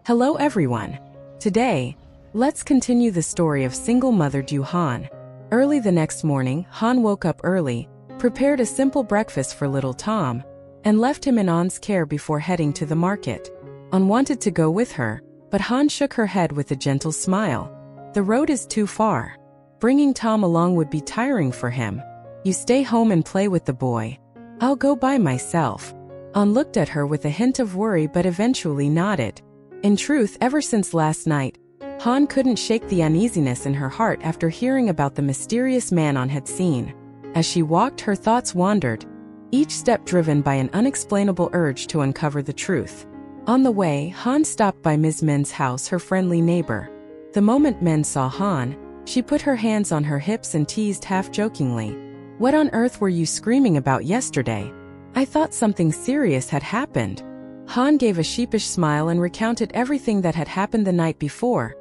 Hello everyone. Today, let's continue the story of single mother Diệu Hân. Early the next morning, Han woke up early, prepared a simple breakfast for little Tom, and left him in An's care before heading to the market. An wanted to go with her, but Han shook her head with a gentle smile. The road is too far. Bringing Tom along would be tiring for him. You stay home and play with the boy. I'll go by myself. An looked at her with a hint of worry but eventually nodded. In truth, ever since last night, Han couldn't shake the uneasiness in her heart after hearing about the mysterious man An had seen. As she walked, her thoughts wandered, each step driven by an unexplainable urge to uncover the truth. On the way, Han stopped by Ms. Men's house, her friendly neighbor. The moment Men saw Han, she put her hands on her hips and teased half-jokingly, "What on earth were you screaming about yesterday? I thought something serious had happened." Han gave a sheepish smile and recounted everything that had happened the night before,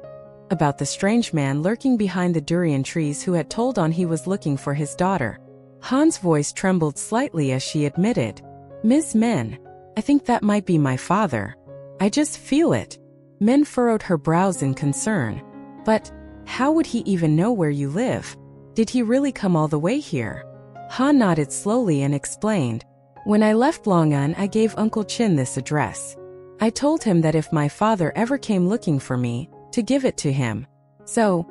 about the strange man lurking behind the durian trees who had told An he was looking for his daughter. Han's voice trembled slightly as she admitted, "Ms. Men, I think that might be my father. I just feel it." Men furrowed her brows in concern. "But how would he even know where you live? Did he really come all the way here?" Han nodded slowly and explained, "When I left Longan, I gave Uncle Chin this address. I told him that if my father ever came looking for me, to give it to him. So,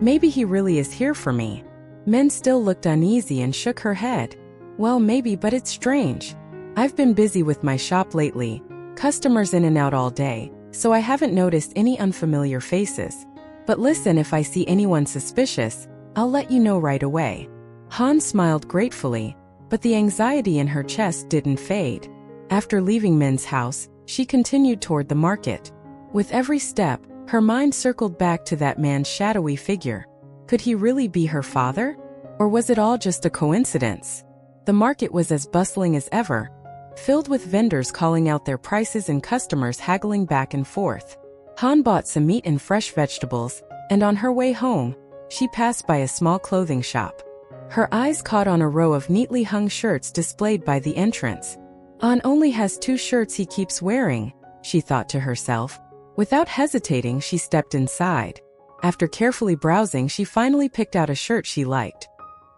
maybe he really is here for me." Men still looked uneasy and shook her head. "Well, maybe, but it's strange. I've been busy with my shop lately, customers in and out all day, so I haven't noticed any unfamiliar faces. But listen, if I see anyone suspicious, I'll let you know right away." Han smiled gratefully, but the anxiety in her chest didn't fade. After leaving Men's house, she continued toward the market. With every step, her mind circled back to that man's shadowy figure. Could he really be her father? Or was it all just a coincidence? The market was as bustling as ever, filled with vendors calling out their prices and customers haggling back and forth. Han bought some meat and fresh vegetables, and on her way home, she passed by a small clothing shop. Her eyes caught on a row of neatly hung shirts displayed by the entrance. An only has 2 shirts he keeps wearing, she thought to herself. Without hesitating, she stepped inside. After carefully browsing, she finally picked out a shirt she liked.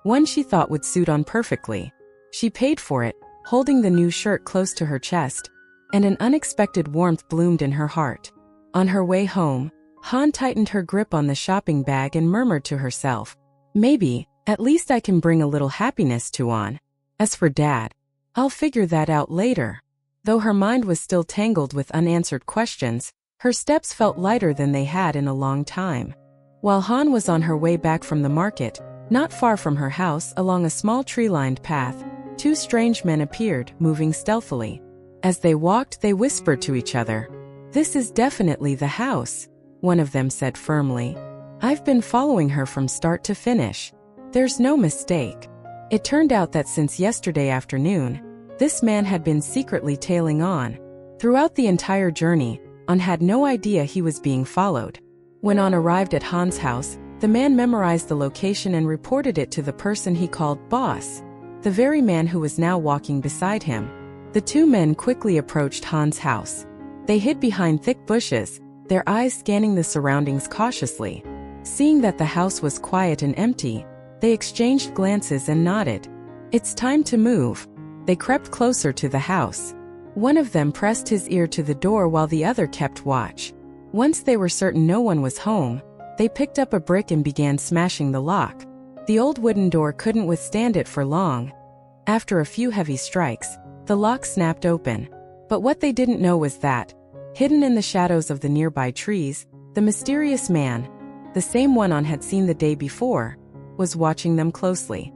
One she thought would suit An perfectly. She paid for it, holding the new shirt close to her chest, and an unexpected warmth bloomed in her heart. On her way home, Han tightened her grip on the shopping bag and murmured to herself, "Maybe, at least I can bring a little happiness to An. As for Dad, I'll figure that out later." Though her mind was still tangled with unanswered questions, her steps felt lighter than they had in a long time. While Han was on her way back from the market, not far from her house along a small tree-lined path, 2 strange men appeared, moving stealthily. As they walked, they whispered to each other. "This is definitely the house," one of them said firmly. "I've been following her from start to finish. There's no mistake." It turned out that since yesterday afternoon, this man had been secretly tailing An. Throughout the entire journey, An had no idea he was being followed. When An arrived at Han's house, the man memorized the location and reported it to the person he called boss, the very man who was now walking beside him. The 2 men quickly approached Han's house. They hid behind thick bushes, their eyes scanning the surroundings cautiously. Seeing that the house was quiet and empty, they exchanged glances and nodded. "It's time to move." They crept closer to the house. One of them pressed his ear to the door while the other kept watch. Once they were certain no one was home, they picked up a brick and began smashing the lock. The old wooden door couldn't withstand it for long. After a few heavy strikes, the lock snapped open. But what they didn't know was that, hidden in the shadows of the nearby trees, the mysterious man, the same one An had seen the day before, was watching them closely.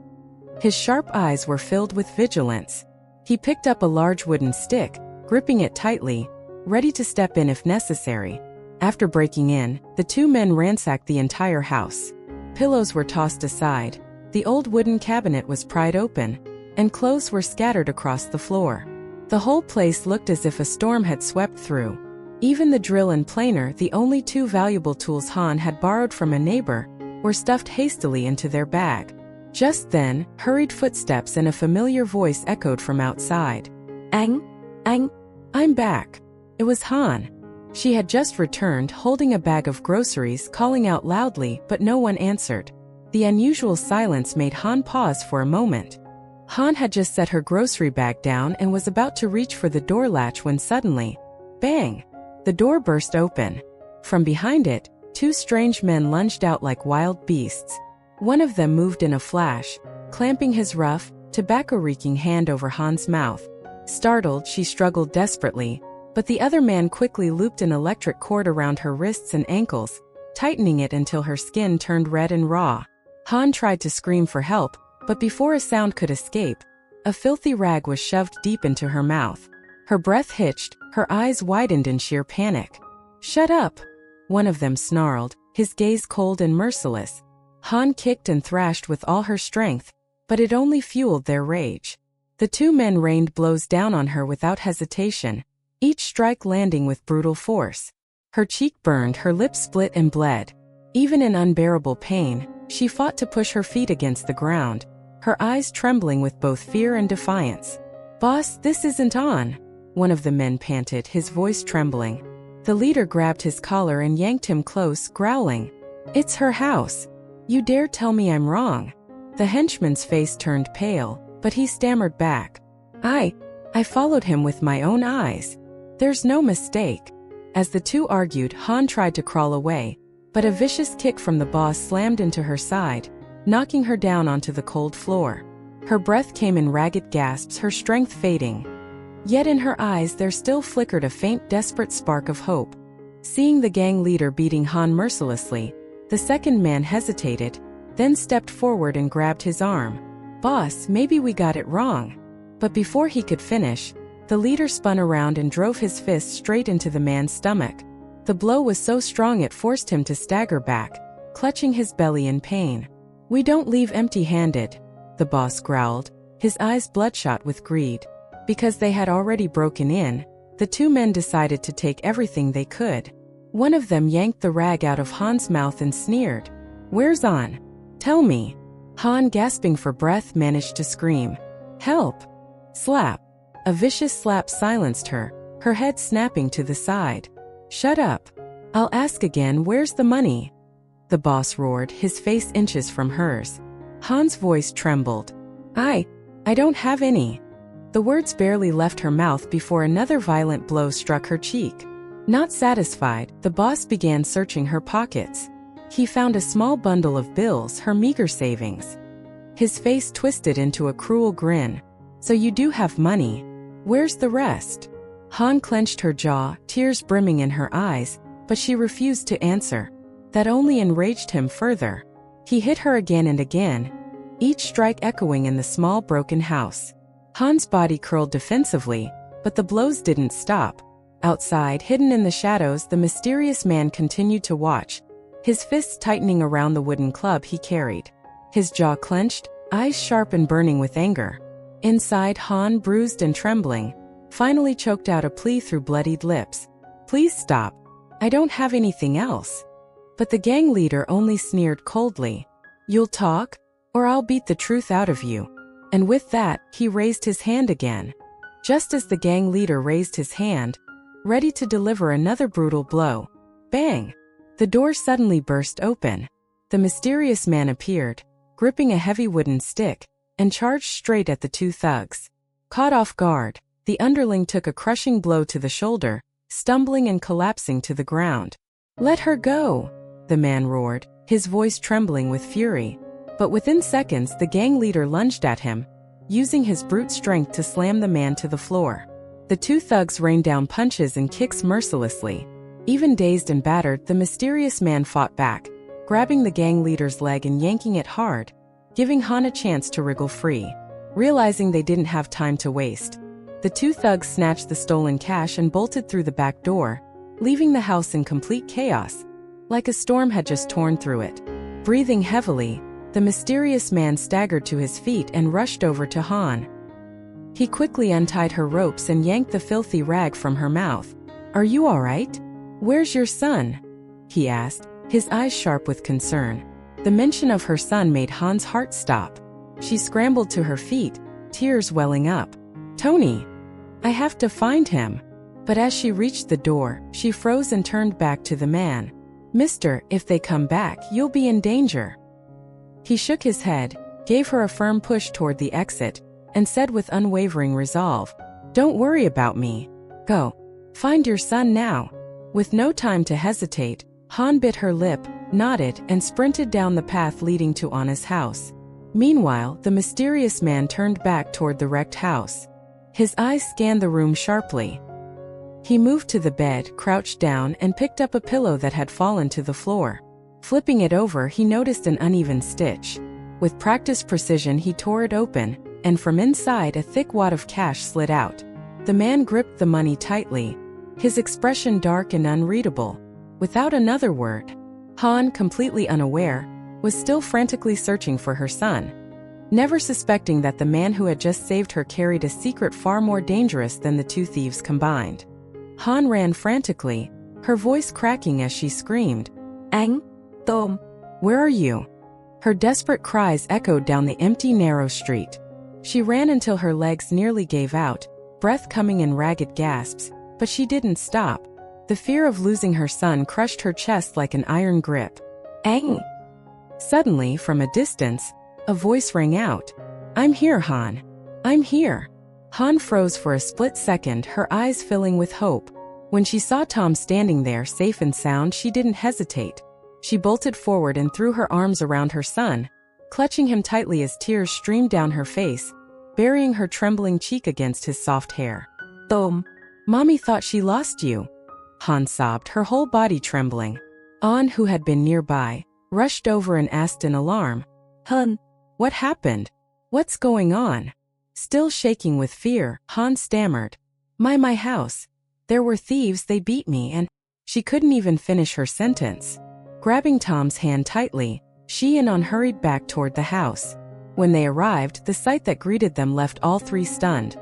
His sharp eyes were filled with vigilance. He picked up a large wooden stick, gripping it tightly, ready to step in if necessary. After breaking in, the 2 men ransacked the entire house. Pillows were tossed aside, the old wooden cabinet was pried open, and clothes were scattered across the floor. The whole place looked as if a storm had swept through. Even the drill and planer, the only 2 valuable tools Han had borrowed from a neighbor, were stuffed hastily into their bag. Just then, hurried footsteps and a familiar voice echoed from outside. "Ang? I'm back." It was Han. She had just returned holding a bag of groceries, calling out loudly, but no one answered. The unusual silence made Han pause for a moment. Han had just set her grocery bag down and was about to reach for the door latch when suddenly, bang! The door burst open. From behind it, two strange men lunged out like wild beasts. One of them moved in a flash, clamping his rough, tobacco-reeking hand over Han's mouth. Startled, she struggled desperately, but the other man quickly looped an electric cord around her wrists and ankles, tightening it until her skin turned red and raw. Han tried to scream for help, but before a sound could escape, a filthy rag was shoved deep into her mouth. Her breath hitched, her eyes widened in sheer panic. "Shut up!" one of them snarled, his gaze cold and merciless. Han kicked and thrashed with all her strength, but it only fueled their rage. The two men rained blows down on her without hesitation, each strike landing with brutal force. Her cheek burned, her lips split and bled. Even in unbearable pain, she fought to push her feet against the ground, her eyes trembling with both fear and defiance. "Boss, this isn't on," one of the men panted, his voice trembling. The leader grabbed his collar and yanked him close, growling, "It's her house. You dare tell me I'm wrong?" The henchman's face turned pale, but he stammered back, I followed him with my own eyes. There's no mistake." As the two argued, Han tried to crawl away, but a vicious kick from the boss slammed into her side, knocking her down onto the cold floor. Her breath came in ragged gasps, her strength fading. Yet in her eyes there still flickered a faint, desperate spark of hope. Seeing the gang leader beating Han mercilessly, the second man hesitated, then stepped forward and grabbed his arm. "Boss, maybe we got it wrong." But before he could finish, the leader spun around and drove his fist straight into the man's stomach. The blow was so strong it forced him to stagger back, clutching his belly in pain. "We don't leave empty-handed," the boss growled, his eyes bloodshot with greed. Because they had already broken in, the two men decided to take everything they could. One of them yanked the rag out of Han's mouth and sneered, "Where's on? Tell me." Han, gasping for breath, managed to scream, "Help!" Slap. A vicious slap silenced her, her head snapping to the side. "Shut up. I'll ask again, where's the money?" The boss roared, his face inches from hers. Han's voice trembled. I don't have any." The words barely left her mouth before another violent blow struck her cheek. Not satisfied, the boss began searching her pockets. He found a small bundle of bills, her meager savings. His face twisted into a cruel grin. "So you do have money. Where's the rest?" Han clenched her jaw, tears brimming in her eyes, but she refused to answer. That only enraged him further. He hit her again and again, each strike echoing in the small broken house. Han's body curled defensively, but the blows didn't stop. Outside, hidden in the shadows, the mysterious man continued to watch, his fists tightening around the wooden club he carried. His jaw clenched, eyes sharp and burning with anger. Inside, Han, bruised and trembling, finally choked out a plea through bloodied lips. "Please stop. I don't have anything else." But the gang leader only sneered coldly. "You'll talk, or I'll beat the truth out of you." And with that, he raised his hand again. Just as the gang leader raised his hand, ready to deliver another brutal blow, bang! The door suddenly burst open. The mysterious man appeared, gripping a heavy wooden stick, and charged straight at the two thugs. Caught off guard, the underling took a crushing blow to the shoulder, stumbling and collapsing to the ground. "Let her go!" the man roared, his voice trembling with fury. But within seconds the gang leader lunged at him, using his brute strength to slam the man to the floor. The two thugs rained down punches and kicks mercilessly. Even dazed and battered, the mysterious man fought back, grabbing the gang leader's leg and yanking it hard, giving Han a chance to wriggle free. Realizing they didn't have time to waste, the two thugs snatched the stolen cash and bolted through the back door, leaving the house in complete chaos, like a storm had just torn through it. Breathing heavily, the mysterious man staggered to his feet and rushed over to Han. He quickly untied her ropes and yanked the filthy rag from her mouth. "Are you all right? Where's your son?" he asked, his eyes sharp with concern. The mention of her son made Han's heart stop. She scrambled to her feet, tears welling up. "Tony! I have to find him." But as she reached the door, she froze and turned back to the man. "Mister, if they come back, you'll be in danger." He shook his head, gave her a firm push toward the exit, and said with unwavering resolve, "Don't worry about me. Go. Find your son now." With no time to hesitate, Han bit her lip, nodded, and sprinted down the path leading to Anna's house. Meanwhile, the mysterious man turned back toward the wrecked house. His eyes scanned the room sharply. He moved to the bed, crouched down, and picked up a pillow that had fallen to the floor. Flipping it over, he noticed an uneven stitch. With practiced precision, he tore it open, and from inside a thick wad of cash slid out. The man gripped the money tightly, his expression dark and unreadable. Without another word, Han, completely unaware, was still frantically searching for her son, never suspecting that the man who had just saved her carried a secret far more dangerous than the two thieves combined. Han ran frantically, her voice cracking as she screamed, "Anh, Tom, where are you?" Her desperate cries echoed down the empty, narrow street. She ran until her legs nearly gave out, breath coming in ragged gasps, but she didn't stop. The fear of losing her son crushed her chest like an iron grip. "Anh!" Suddenly, from a distance, a voice rang out. "I'm here, Han. I'm here." Han froze for a split second, her eyes filling with hope. When she saw Tom standing there safe and sound, she didn't hesitate. She bolted forward and threw her arms around her son, clutching him tightly as tears streamed down her face, burying her trembling cheek against his soft hair. "Tom, Mommy thought she lost you," Han sobbed, her whole body trembling. An, who had been nearby, rushed over and asked in alarm, "Han, what happened? What's going on?" Still shaking with fear, Han stammered, My house. There were thieves, they beat me," and she couldn't even finish her sentence. Grabbing Tom's hand tightly, she and An hurried back toward the house. When they arrived, the sight that greeted them left all three stunned.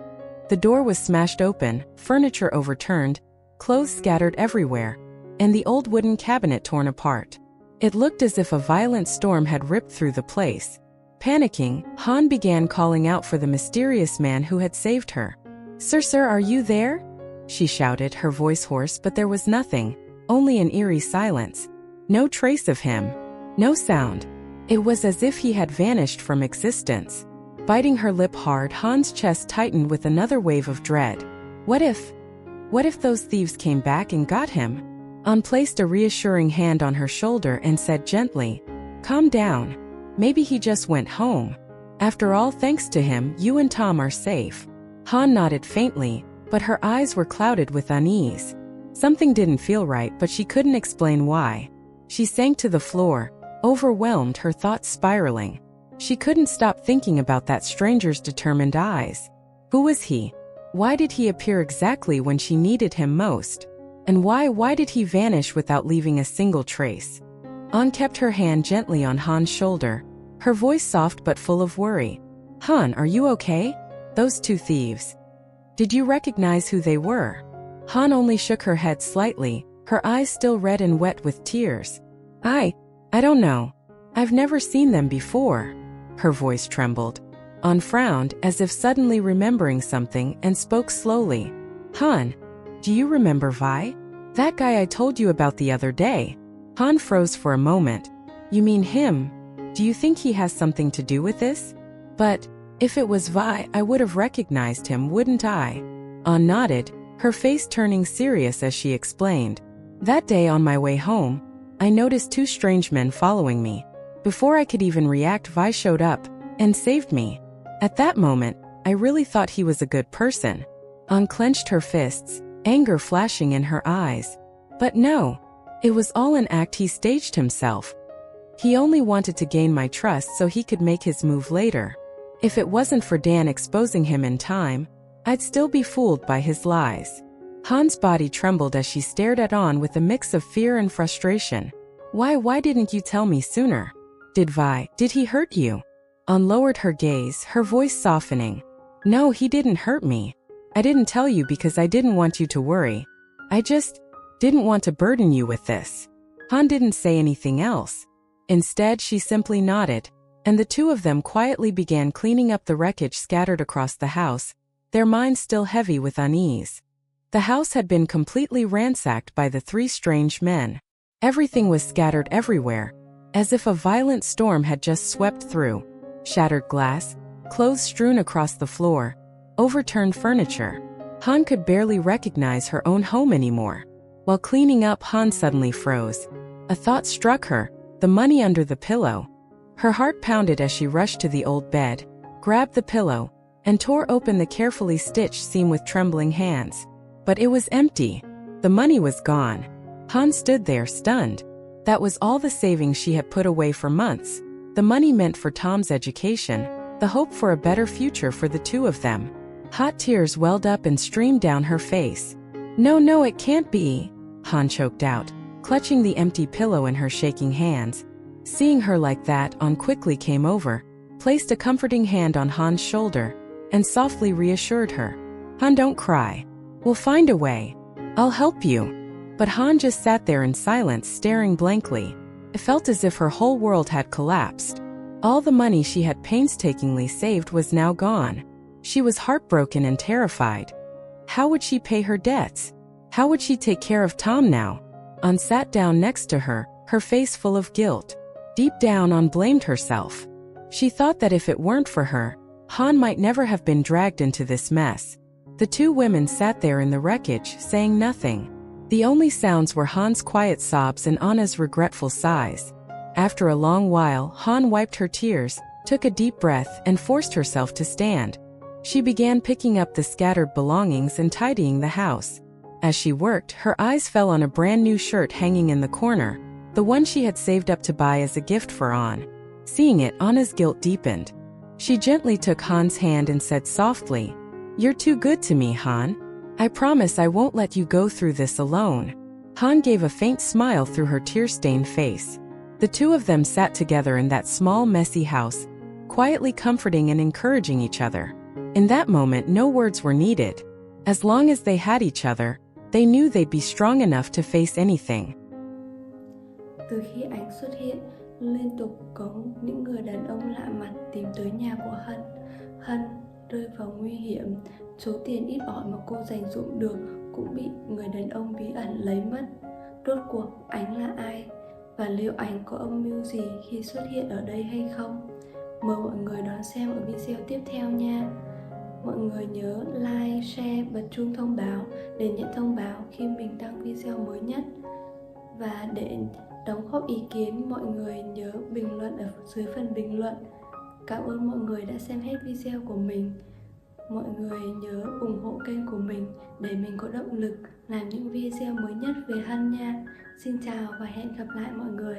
The door was smashed open, furniture overturned, clothes scattered everywhere, and the old wooden cabinet torn apart. It looked as if a violent storm had ripped through the place. Panicking, Han began calling out for the mysterious man who had saved her. Sir, are you there?" she shouted, her voice hoarse, but there was nothing, only an eerie silence. No trace of him. No sound. It was as if he had vanished from existence. Biting her lip hard, Han's chest tightened with another wave of dread. What if those thieves came back and got him? An placed a reassuring hand on her shoulder and said gently, "Calm down. Maybe he just went home. After all, thanks to him, you and Tom are safe." Han nodded faintly, but her eyes were clouded with unease. Something didn't feel right, but she couldn't explain why. She sank to the floor, overwhelmed, her thoughts spiraling. She couldn't stop thinking about that stranger's determined eyes. Who was he? Why did he appear exactly when she needed him most? And why did he vanish without leaving a single trace? An kept her hand gently on Han's shoulder, her voice soft but full of worry. "Han, are you okay? Those two thieves. Did you recognize who they were?" Han only shook her head slightly, her eyes still red and wet with tears. I don't know. I've never seen them before." Her voice trembled. An frowned, as if suddenly remembering something, and spoke slowly. "Han, do you remember Vi? That guy I told you about the other day?" Han froze for a moment. "You mean him? Do you think he has something to do with this?" "But if it was Vi, I would have recognized him, wouldn't I?" An nodded, her face turning serious as she explained. "That day on my way home, I noticed two strange men following me. Before I could even react, Vi showed up and saved me. At that moment, I really thought he was a good person." An clenched her fists, anger flashing in her eyes. "But no, it was all an act he staged himself. He only wanted to gain my trust so he could make his move later. If it wasn't for Dan exposing him in time, I'd still be fooled by his lies." Han's body trembled as she stared at An with a mix of fear and frustration. Why didn't you tell me sooner? Did he hurt you?" An lowered her gaze, her voice softening. "No, he didn't hurt me. I didn't tell you because I didn't want you to worry. I just didn't want to burden you with this." Han didn't say anything else. Instead, she simply nodded, and the two of them quietly began cleaning up the wreckage scattered across the house, their minds still heavy with unease. The house had been completely ransacked by the three strange men. Everything was scattered everywhere, as if a violent storm had just swept through. Shattered glass, clothes strewn across the floor, overturned furniture. Han could barely recognize her own home anymore. While cleaning up, Han suddenly froze. A thought struck her, the money under the pillow. Her heart pounded as she rushed to the old bed, grabbed the pillow, and tore open the carefully stitched seam with trembling hands. But it was empty. The money was gone. Han stood there, stunned. That was all the savings she had put away for months. The money meant for Tom's education, the hope for a better future for the two of them. Hot tears welled up and streamed down her face. No, it can't be, Han choked out, clutching the empty pillow in her shaking hands. Seeing her like that, Han quickly came over, placed a comforting hand on Han's shoulder, and softly reassured her. Han, don't cry. We'll find a way. I'll help you. But Han just sat there in silence, staring blankly. It felt as if her whole world had collapsed. All the money she had painstakingly saved was now gone. She was heartbroken and terrified. How would she pay her debts? How would she take care of Tom now? Han sat down next to her, her face full of guilt. Deep down, Han blamed herself. She thought that if it weren't for her, Han might never have been dragged into this mess. The two women sat there in the wreckage, saying nothing. The only sounds were Han's quiet sobs and Anna's regretful sighs. After a long while, Han wiped her tears, took a deep breath, and forced herself to stand. She began picking up the scattered belongings and tidying the house. As she worked, her eyes fell on a brand new shirt hanging in the corner, the one she had saved up to buy as a gift for An. Seeing it, Anna's guilt deepened. She gently took Han's hand and said softly, "You're too good to me, Han. I promise I won't let you go through this alone." Han gave a faint smile through her tear-stained face. The two of them sat together in that small, messy house, quietly comforting and encouraging each other. In that moment, no words were needed. As long as they had each other, they knew they'd be strong enough to face anything. Từ khi ảnh xuất hiện, liên tục có những người đàn ông lạ mặt tìm tới nhà của Hân. Hân rơi vào nguy hiểm, số tiền ít ỏi mà cô dành dụm được cũng bị người đàn ông bí ẩn lấy mất. Rốt cuộc Ánh là ai? Và liệu Ánh có âm mưu gì khi xuất hiện ở đây hay không? Mời mọi người đón xem ở video tiếp theo nha. Mọi người nhớ like, share, bật chuông thông báo để nhận thông báo khi mình đăng video mới nhất. Và để đóng góp ý kiến, mọi người nhớ bình luận ở dưới phần bình luận. Cảm ơn mọi người đã xem hết video của mình. Mọi người nhớ ủng hộ kênh của mình để mình có động lực làm những video mới nhất về Hân nha. Xin chào và hẹn gặp lại mọi người.